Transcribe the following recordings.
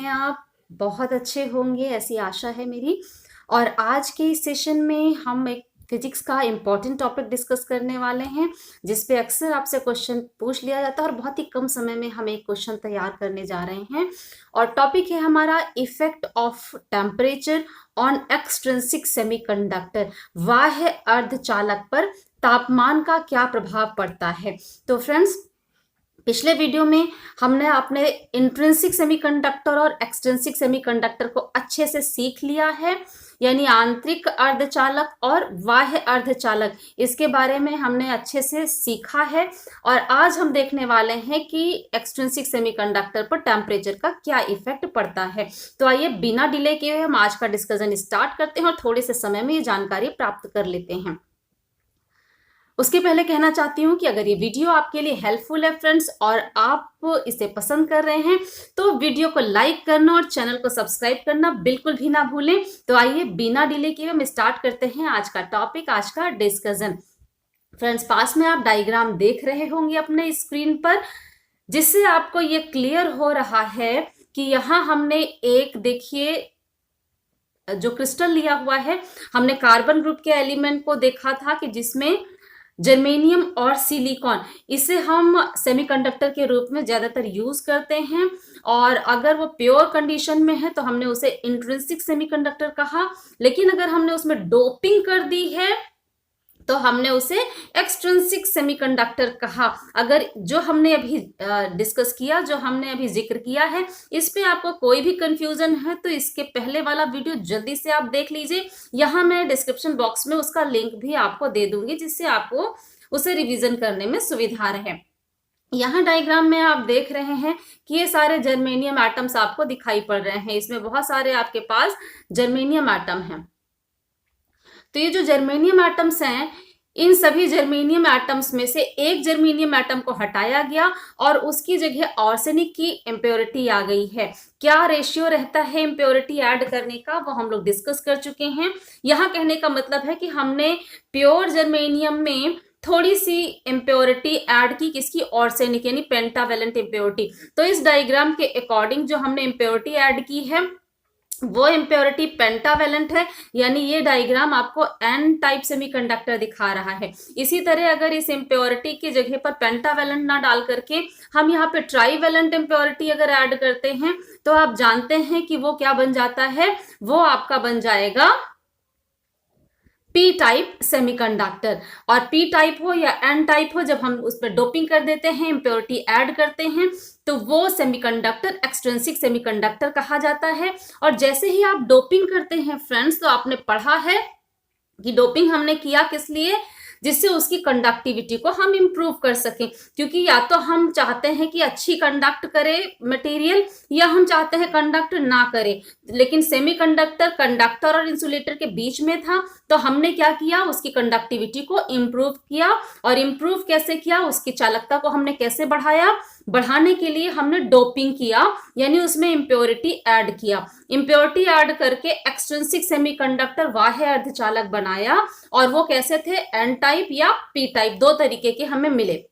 हैं आप? बहुत अच्छे होंगे ऐसी आशा है मेरी। और आज के इस सेशन में हम एक फिजिक्स का इम्पॉर्टेंट टॉपिक डिस्कस करने वाले हैं, जिस पे अक्सर आपसे क्वेश्चन पूछ लिया जाता है और बहुत ही कम समय में हम एक क्वेश्चन तैयार करने जा रहे हैं। और टॉपिक है हमारा effect of temperature on extrinsic semiconductor. बाह्य अर्धचालक पर तापमान का क्या प्रभाव पड़ता है। तो फ्रेंड्स, पिछले वीडियो में हमने अपने इंट्रिंसिक सेमीकंडक्टर और एक्सट्रिंसिक सेमीकंडक्टर को अच्छे से सीख लिया है, यानी आंतरिक अर्धचालक और बाह्य अर्धचालक, इसके बारे में हमने अच्छे से सीखा है। और आज हम देखने वाले हैं कि एक्सट्रिंसिक सेमीकंडक्टर पर टेम्परेचर का क्या इफेक्ट पड़ता है। तो आइए बिना डिले किए हम आज का डिस्कशन स्टार्ट करते हैं और थोड़े से समय में ये जानकारी प्राप्त कर लेते हैं। उसके पहले कहना चाहती हूँ कि अगर ये वीडियो आपके लिए हेल्पफुल है फ्रेंड्स और आप इसे पसंद कर रहे हैं तो वीडियो को लाइक करना और चैनल को सब्सक्राइब करना बिल्कुल भी ना भूलें। तो आइए बिना डिले किए हम स्टार्ट करते हैं आज का टॉपिक, आज का डिस्कशन। फ्रेंड्स, पास में आप डायग्राम देख रहे होंगे अपने स्क्रीन पर, जिससे आपको ये क्लियर हो रहा है कि यहाँ हमने एक, देखिए, जो क्रिस्टल लिया हुआ है, हमने कार्बन ग्रुप के एलिमेंट को देखा था कि जिसमें जर्मेनियम और सिलिकॉन, इसे हम सेमीकंडक्टर के रूप में ज्यादातर यूज करते हैं। और अगर वो प्योर कंडीशन में है तो हमने उसे इंट्रिंसिक सेमीकंडक्टर कहा, लेकिन अगर हमने उसमें डोपिंग कर दी है तो हमने उसे एक्सट्रिंसिक सेमीकंडक्टर कहा। अगर जो हमने अभी डिस्कस किया, जो हमने अभी जिक्र किया है, इस पे आपको कोई भी कंफ्यूजन है तो इसके पहले वाला वीडियो जल्दी से आप देख लीजिए। यहाँ मैं डिस्क्रिप्शन बॉक्स में उसका लिंक भी आपको दे दूंगी, जिससे आपको उसे रिवीजन करने में सुविधा रहे। यहाँ डायग्राम में आप देख रहे हैं कि ये सारे जर्मेनियम एटम्स आपको दिखाई पड़ रहे हैं। इसमें बहुत सारे आपके पास जर्मेनियम एटम हैं। तो ये जो जर्मेनियम एटम्स हैं, इन सभी जर्मेनियम एटम्स में से एक जर्मेनियम एटम को हटाया गया और उसकी जगह आर्सेनिक की इम्प्योरिटी आ गई है। क्या रेशियो रहता है इम्प्योरिटी ऐड करने का, वो हम लोग डिस्कस कर चुके हैं। यहाँ कहने का मतलब है कि हमने प्योर जर्मेनियम में थोड़ी सी इम्प्योरिटी ऐड की, किसकी, आर्सेनिक, यानी पेंटावेलेंट इम्प्योरिटी। तो इस डायग्राम के अकॉर्डिंग जो हमने इम्प्योरिटी ऐड की है वो इम्प्योरिटी पेंटावेलेंट है, यानी ये डायग्राम आपको एन टाइप सेमीकंडक्टर दिखा रहा है। इसी तरह अगर इस इम्प्योरिटी की जगह पर पेंटावेलेंट ना डाल करके हम यहाँ पे ट्राईवेलेंट इम्प्योरिटी अगर ऐड करते हैं तो आप जानते हैं कि वो क्या बन जाता है, वो आपका बन जाएगा पी टाइप सेमीकंडक्टर। और पी टाइप हो या एन टाइप हो, जब हम उस पर डोपिंग कर देते हैं, इम्प्योरिटी ऐड करते हैं, तो वो सेमीकंडक्टर एक्सट्रिंसिक सेमीकंडक्टर कहा जाता है। और जैसे ही आप डोपिंग करते हैं फ्रेंड्स, तो आपने पढ़ा है कि डोपिंग हमने किया किस लिए, जिससे उसकी कंडक्टिविटी को हम इंप्रूव कर सकें। क्योंकि या तो हम चाहते हैं कि अच्छी कंडक्ट करे मटेरियल, या हम चाहते हैं कंडक्ट ना करे। लेकिन सेमीकंडक्टर कंडक्टर और इंसुलेटर के बीच में था, तो हमने क्या किया, उसकी कंडक्टिविटी को इंप्रूव किया। और इंप्रूव कैसे किया, उसकी चालकता को हमने कैसे बढ़ाया, बढ़ाने के लिए हमने डोपिंग किया, यानी उसमें इम्प्योरिटी ऐड किया। इम्प्योरिटी ऐड करके एक्सट्रिंसिक सेमीकंडक्टर बाह्य अर्धचालक बनाया। और वो कैसे थे, एन टाइप या पी टाइप, दो तरीके के हमें मिले,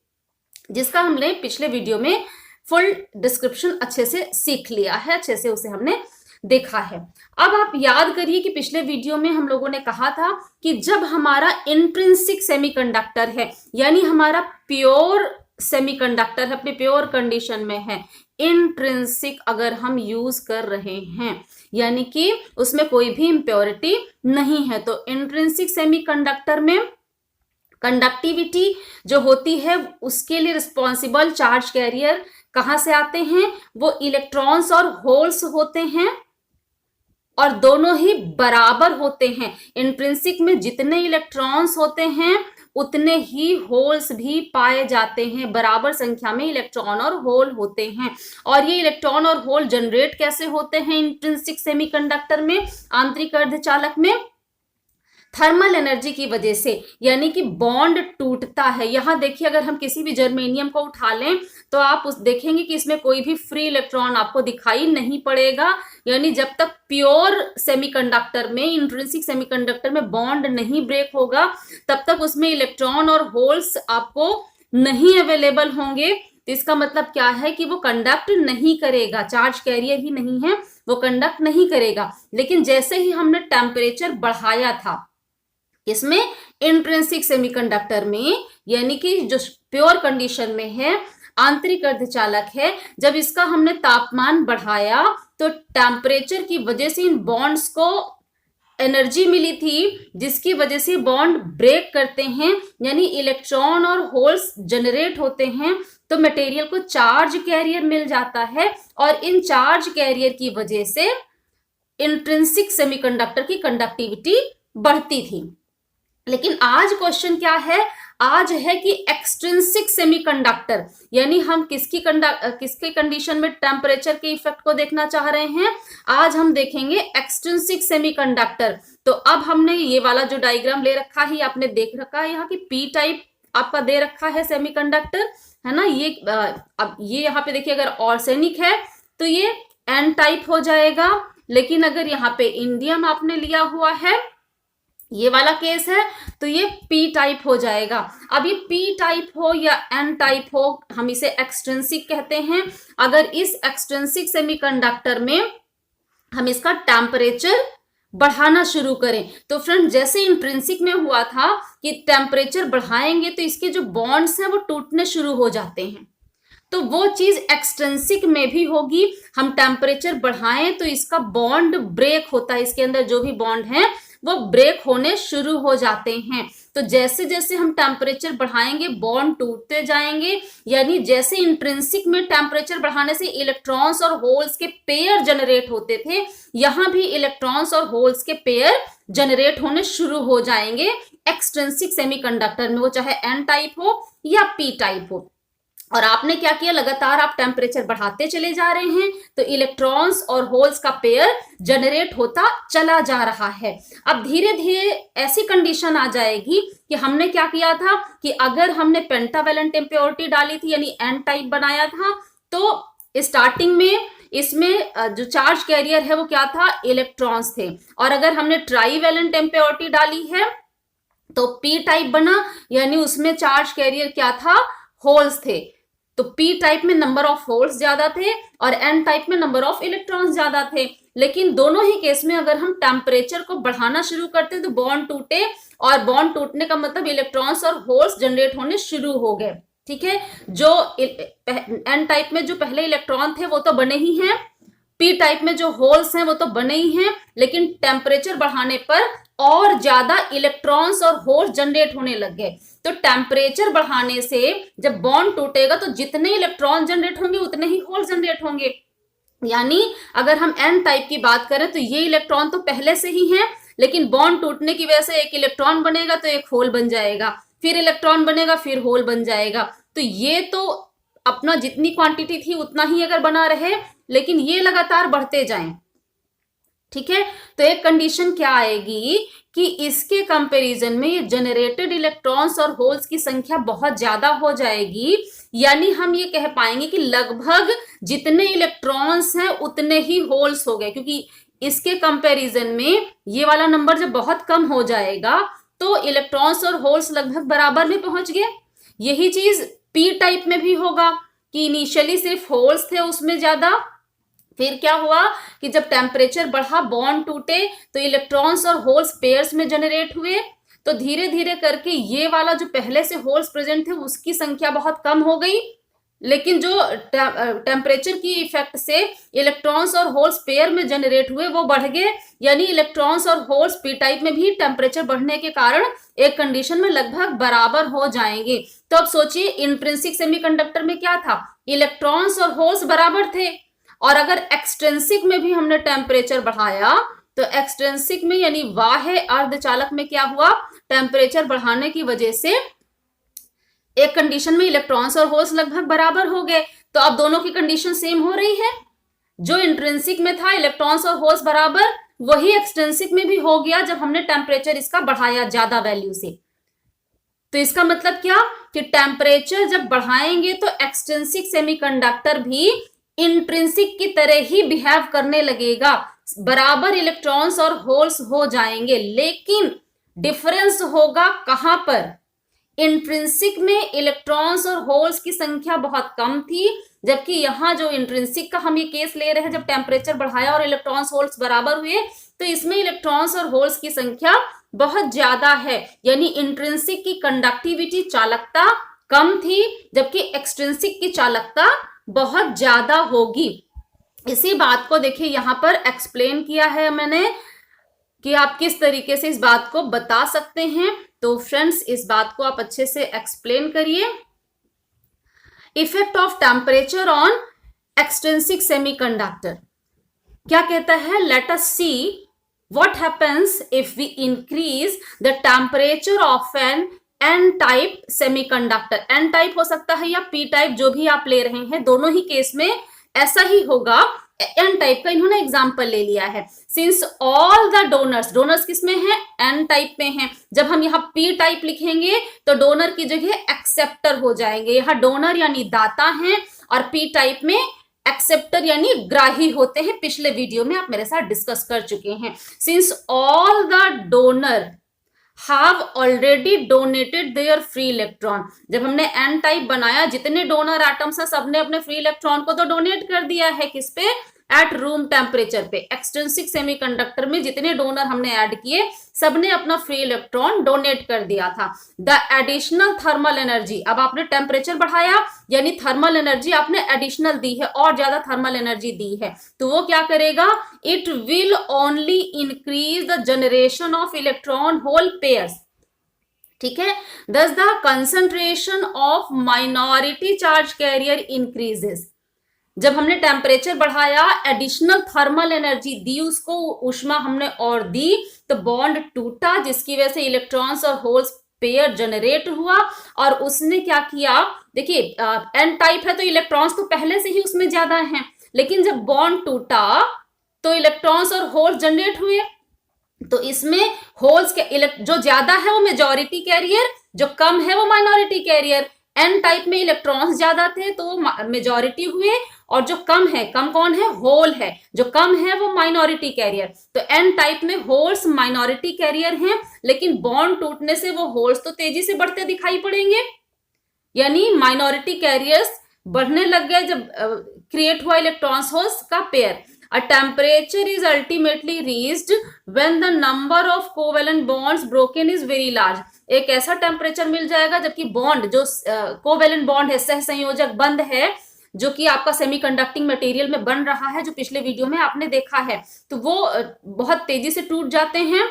जिसका हमने पिछले वीडियो में फुल डिस्क्रिप्शन अच्छे से सीख लिया है, अच्छे से उसे हमने देखा है। अब आप याद करिए कि पिछले वीडियो में हम लोगों ने कहा था कि जब हमारा इंट्रिंसिक सेमीकंडक्टर है, यानी हमारा प्योर सेमीकंडक्टर है, अपने प्योर कंडीशन में है, इंट्रिंसिक अगर हम यूज कर रहे हैं, यानी कि उसमें कोई भी इम्प्योरिटी नहीं है, तो इंट्रिंसिक सेमीकंडक्टर में कंडक्टिविटी जो होती है, उसके लिए रिस्पॉन्सिबल चार्ज कैरियर कहां से आते हैं, वो इलेक्ट्रॉन्स और होल्स होते हैं, और दोनों ही बराबर होते हैं। इंट्रिंसिक में जितने इलेक्ट्रॉन्स होते हैं उतने ही होल्स भी पाए जाते हैं, बराबर संख्या में इलेक्ट्रॉन और होल होते हैं। और ये इलेक्ट्रॉन और होल जनरेट कैसे होते हैं इंट्रिंसिक सेमीकंडक्टर में, आंतरिक अर्धचालक में, थर्मल एनर्जी की वजह से, यानी कि बॉन्ड टूटता है। यहाँ देखिए, अगर हम किसी भी जर्मेनियम को उठा लें तो आप उस देखेंगे कि इसमें कोई भी फ्री इलेक्ट्रॉन आपको दिखाई नहीं पड़ेगा, यानी जब तक प्योर सेमीकंडक्टर में, इंट्रिंसिक सेमीकंडक्टर में बॉन्ड नहीं ब्रेक होगा, तब तक उसमें इलेक्ट्रॉन और होल्स आपको नहीं अवेलेबल होंगे। तो इसका मतलब क्या है कि वो कंडक्ट नहीं करेगा, चार्ज कैरियर ही नहीं है, वो कंडक्ट नहीं करेगा। लेकिन जैसे ही हमने टेम्परेचर बढ़ाया था इसमें इंट्रिंसिक सेमीकंडक्टर में, यानी कि जो प्योर कंडीशन में है, आंतरिक अर्धचालक है, जब इसका हमने तापमान बढ़ाया तो टेम्परेचर की वजह से इन बॉन्ड्स को एनर्जी मिली थी, जिसकी वजह से बॉन्ड ब्रेक करते हैं, यानी इलेक्ट्रॉन और होल्स जनरेट होते हैं, तो मटेरियल को चार्ज कैरियर मिल जाता है और इन चार्ज कैरियर की वजह से इंट्रिंसिक सेमीकंडक्टर की कंडक्टिविटी बढ़ती थी। लेकिन आज क्वेश्चन क्या है, आज है कि एक्सट्रिंसिक सेमीकंडक्टर, यानी हम किसके कंडीशन में टेम्परेचर के इफेक्ट को देखना चाह रहे हैं, आज हम देखेंगे एक्सट्रिंसिक सेमीकंडक्टर। तो अब हमने ये वाला जो डायग्राम ले रखा है, आपने देख रखा है यहाँ की पी टाइप आपका दे रखा है सेमीकंडक्टर, है ना। ये अब ये यहाँ पे देखिए, अगर आर्सेनिक है तो ये एन टाइप हो जाएगा, लेकिन अगर यहाँ पे इंडियम आपने लिया हुआ है, ये वाला केस है, तो ये पी टाइप हो जाएगा। अब ये पी टाइप हो या एन टाइप हो, हम इसे एक्सट्रिंसिक कहते हैं। अगर इस एक्सट्रिंसिक सेमीकंडक्टर में हम इसका टेम्परेचर बढ़ाना शुरू करें, तो फ्रेंड जैसे इंट्रिंसिक में हुआ था कि टेम्परेचर बढ़ाएंगे तो इसके जो बॉन्ड्स हैं वो टूटने शुरू हो जाते हैं, तो वो चीज एक्सट्रिंसिक में भी होगी। हम टेम्परेचर बढ़ाएं तो इसका बॉन्ड ब्रेक होता है, इसके अंदर जो भी बॉन्ड है वो ब्रेक होने शुरू हो जाते हैं। तो जैसे जैसे हम टेम्परेचर बढ़ाएंगे बॉन्ड टूटते जाएंगे, यानी जैसे इंट्रिंसिक में टेम्परेचर बढ़ाने से इलेक्ट्रॉन्स और होल्स के पेयर जनरेट होते थे, यहां भी इलेक्ट्रॉन्स और होल्स के पेयर जनरेट होने शुरू हो जाएंगे एक्सट्रिंसिक सेमीकंडक्टर में, वो चाहे एन टाइप हो या पी टाइप हो। और आपने क्या किया, लगातार आप टेम्परेचर बढ़ाते चले जा रहे हैं तो इलेक्ट्रॉन्स और होल्स का पेयर जनरेट होता चला जा रहा है। अब धीरे धीरे ऐसी कंडीशन आ जाएगी कि हमने क्या किया था कि अगर हमने पेंटावेलेंट इम्प्योरिटी डाली थी, यानी एन टाइप बनाया था, तो स्टार्टिंग में इसमें जो चार्ज कैरियर है वो क्या था, इलेक्ट्रॉन्स थे। और अगर हमने ट्राईवेलेंट इम्प्योरिटी डाली है तो पी टाइप बना, यानी उसमें चार्ज कैरियर क्या था, होल्स थे। तो पी टाइप में नंबर ऑफ होल्स ज्यादा थे और एन टाइप में नंबर ऑफ इलेक्ट्रॉन्स ज्यादा थे। लेकिन दोनों ही केस में अगर हम टेम्परेचर को बढ़ाना शुरू करते तो बॉन्ड टूटे, और बॉन्ड टूटने का मतलब इलेक्ट्रॉन्स और होल्स जनरेट होने शुरू हो गए। ठीक है, जो एन टाइप में जो पहले इलेक्ट्रॉन थे वो तो बने ही हैं, पी टाइप में जो होल्स हैं वो तो बने ही हैं, लेकिन टेम्परेचर बढ़ाने पर और ज्यादा इलेक्ट्रॉन्स और होल्स जनरेट होने लग गए। तो टेम्परेचर बढ़ाने से जब बॉन्ड टूटेगा तो जितने इलेक्ट्रॉन जनरेट होंगे उतने ही होल जनरेट होंगे। यानी अगर हम एन टाइप की बात करें तो ये इलेक्ट्रॉन तो पहले से ही है, लेकिन बॉन्ड टूटने की वजह से एक इलेक्ट्रॉन बनेगा तो एक होल बन जाएगा, फिर इलेक्ट्रॉन बनेगा फिर होल बन जाएगा। तो ये तो अपना जितनी क्वांटिटी थी उतना ही अगर बना रहे, लेकिन ये लगातार बढ़ते जाएं। ठीक है, तो एक कंडीशन क्या आएगी कि इसके कंपैरिजन में ये जनरेटेड इलेक्ट्रॉन्स और होल्स की संख्या बहुत ज्यादा हो जाएगी। यानी हम ये कह पाएंगे कि लगभग जितने इलेक्ट्रॉन्स हैं उतने ही होल्स हो गए, क्योंकि इसके कंपैरिजन में ये वाला नंबर जब बहुत कम हो जाएगा तो इलेक्ट्रॉन्स और होल्स लगभग बराबर में पहुंच गए। यही चीज पी टाइप में भी होगा कि इनिशियली सिर्फ होल्स थे उसमें ज्यादा, फिर क्या हुआ कि जब टेम्परेचर बढ़ा बॉन्ड टूटे तो इलेक्ट्रॉन्स और होल्स पेयर्स में जनरेट हुए, तो धीरे धीरे करके ये वाला जो पहले से होल्स प्रेजेंट थे उसकी संख्या बहुत कम हो गई, लेकिन जो टेम्परेचर की इफेक्ट से इलेक्ट्रॉन्स और होल्स पेयर में जनरेट हुए वो बढ़ गए। यानी इलेक्ट्रॉन्स और होल्स पी टाइप में भी टेम्परेचर बढ़ने के कारण एक कंडीशन में लगभग बराबर हो जाएंगे। तो अब सोचिए इंट्रिंसिक सेमीकंडक्टर में क्या था, इलेक्ट्रॉन्स और होल्स बराबर थे, और अगर एक्सट्रिंसिक में भी हमने टेम्परेचर बढ़ाया तो एक्सट्रिंसिक में यानी बाह्य अर्धचालक में क्या हुआ, टेम्परेचर बढ़ाने की वजह से एक कंडीशन में इलेक्ट्रॉन्स और होल्स लगभग बराबर हो गए। तो अब दोनों की कंडीशन सेम हो रही है, जो इंट्रिंसिक में था इलेक्ट्रॉन्स और होल्स बराबर, वही एक्सट्रिंसिक में भी हो गया जब हमने टेम्परेचर इसका बढ़ाया ज्यादा वैल्यू से। तो इसका मतलब क्या कि टेम्परेचर जब बढ़ाएंगे तो एक्सट्रिंसिक सेमीकंडक्टर भी इंट्रिंसिक की तरह ही बिहेव करने लगेगा, बराबर इलेक्ट्रॉन्स और होल्स हो जाएंगे। लेकिन डिफरेंस होगा कहां पर, इंट्रिंसिक में इलेक्ट्रॉन्स और होल्स की संख्या बहुत कम थी, जबकि यहाँ जो इंट्रिंसिक का हम ये केस ले रहे हैं, जब टेम्परेचर बढ़ाया और इलेक्ट्रॉन्स होल्स बराबर हुए, तो इसमें इलेक्ट्रॉन्स और होल्स की संख्या बहुत ज्यादा है। यानी इंट्रिंसिक की कंडक्टिविटी, चालकता कम थी, जबकि एक्सट्रिंसिक की चालकता बहुत ज्यादा होगी। इसी बात को देखिए यहाँ पर एक्सप्लेन किया है मैंने कि आप किस तरीके से इस बात को बता सकते हैं। तो फ्रेंड्स, इस बात को आप अच्छे से एक्सप्लेन करिए। Effect of temperature on extrinsic semiconductor क्या कहता है? Let us see what happens if we increase the temperature of an n type semiconductor। n type हो सकता है या p type, जो भी आप ले रहे हैं, दोनों ही केस में ऐसा ही होगा। n टाइप का इन्होंने एग्जाम्पल ले लिया है। सिंस ऑल द डोनर्स किसमें है? n टाइप में है। जब हम यहाँ p टाइप लिखेंगे तो डोनर की जगह एक्सेप्टर हो जाएंगे। यहाँ डोनर यानी दाता हैं और p टाइप में एक्सेप्टर यानी ग्राही होते हैं। पिछले वीडियो में आप मेरे साथ डिस्कस कर चुके हैं। Since all the donor have already donated there free electron, जब हमने एन टाइप बनाया, जितने डोनर एटम्स हैं सबने अपने फ्री इलेक्ट्रॉन को तो डोनेट कर दिया है। किस पे? एट रूम टेम्परेचर पे। एक्सट्रिंसिक सेमीकंडक्टर में जितने डोनर हमने ऐड किए, सबने अपना फ्री इलेक्ट्रॉन डोनेट कर दिया था। द एडिशनल थर्मल एनर्जी, अब आपने टेम्परेचर बढ़ाया यानी थर्मल एनर्जी आपने एडिशनल दी है, और ज्यादा थर्मल एनर्जी दी है, तो वो क्या करेगा? It will only increase the generation of electron hole pairs. ठीक है। दस the concentration of minority charge carrier increases. जब हमने टेम्परेचर बढ़ाया, एडिशनल थर्मल एनर्जी दी, उसको ऊष्मा हमने और दी, तो बॉन्ड टूटा, जिसकी वजह से इलेक्ट्रॉन्स और होल्स पेयर जनरेट हुआ। और उसने क्या किया? देखिए एन टाइप है तो इलेक्ट्रॉन्स तो पहले से ही उसमें ज्यादा हैं, लेकिन जब बॉन्ड टूटा तो इलेक्ट्रॉन्स और होल्स जनरेट हुए। तो इसमें होल्स के जो ज्यादा है वो मेजॉरिटी कैरियर, जो कम है वो माइनॉरिटी कैरियर। एन टाइप में इलेक्ट्रॉन्स ज्यादा थे तो वो मेजॉरिटी हुए, और जो कम है, कम कौन है? होल है। जो कम है वो माइनॉरिटी कैरियर। तो एन टाइप में होल्स माइनॉरिटी कैरियर हैं, लेकिन बॉन्ड टूटने से वो होल्स तो तेजी से बढ़ते दिखाई पड़ेंगे, यानी माइनॉरिटी कैरियर्स बढ़ने लग गए जब क्रिएट हुआ इलेक्ट्रॉन्स होल्स का pair. A temperature is ultimately reached when the number of covalent bonds broken is very large। एक ऐसा टेम्परेचर मिल जाएगा जबकि बॉन्ड, जो कोवेलेंट बॉन्ड है, सह संयोजक बंध है, जो कि आपका सेमीकंडक्टिंग मटेरियल में बन रहा है, जो पिछले वीडियो में आपने देखा है, तो वो बहुत तेजी से टूट जाते हैं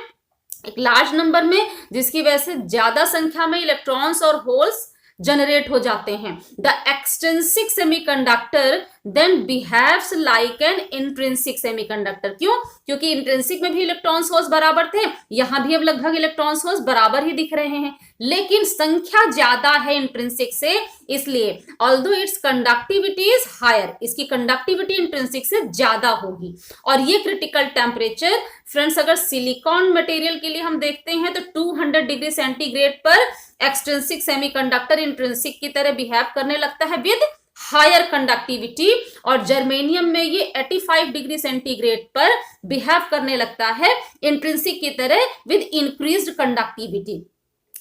एक लार्ज नंबर में, जिसकी वजह से ज्यादा संख्या में इलेक्ट्रॉन्स और होल्स जनरेट हो जाते हैं। The extrinsic semiconductor then behaves like an intrinsic semiconductor. क्यों? क्योंकि इंट्रिंसिक में भी इलेक्ट्रॉन्स होल्स बराबर थे, यहां भी अब लगभग इलेक्ट्रॉन्स होल्स बराबर ही दिख रहे हैं, लेकिन संख्या ज्यादा है इंट्रिंसिक से, इसलिए although its conductivity is higher, इसकी कंडक्टिविटी इंट्रिंसिक से ज्यादा होगी। और ये क्रिटिकल टेम्परेचर फ्रेंड्स, अगर सिलिकॉन मटेरियल के लिए हम देखते हैं तो 200 डिग्री सेंटीग्रेड पर एक्सट्रिंसिक सेमीकंडक्टर इंट्रिंसिक की तरह बिहेव करने लगता है विद हायर कंडक्टिविटी, और जर्मेनियम में ये 85 डिग्री सेंटीग्रेड पर बिहेव करने लगता है इंट्रिंसिक की तरह with increased conductivity.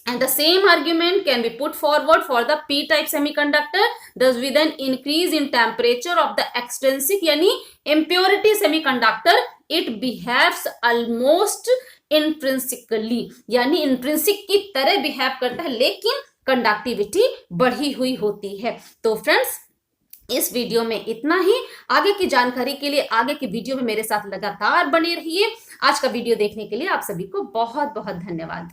And the same argument can be put forward for the p-type semiconductor, thus with an increase in temperature of the extrinsic यानी impurity semiconductor, it behaves almost intrinsically, यानी intrinsic की तरह behave करता है, लेकिन conductivity बढ़ी हुई होती है। तो फ्रेंड्स, इस वीडियो में इतना ही। आगे की जानकारी के लिए आगे की वीडियो में मेरे साथ लगातार बने रहिए। आज का वीडियो देखने के लिए आप सभी को बहुत बहुत धन्यवाद।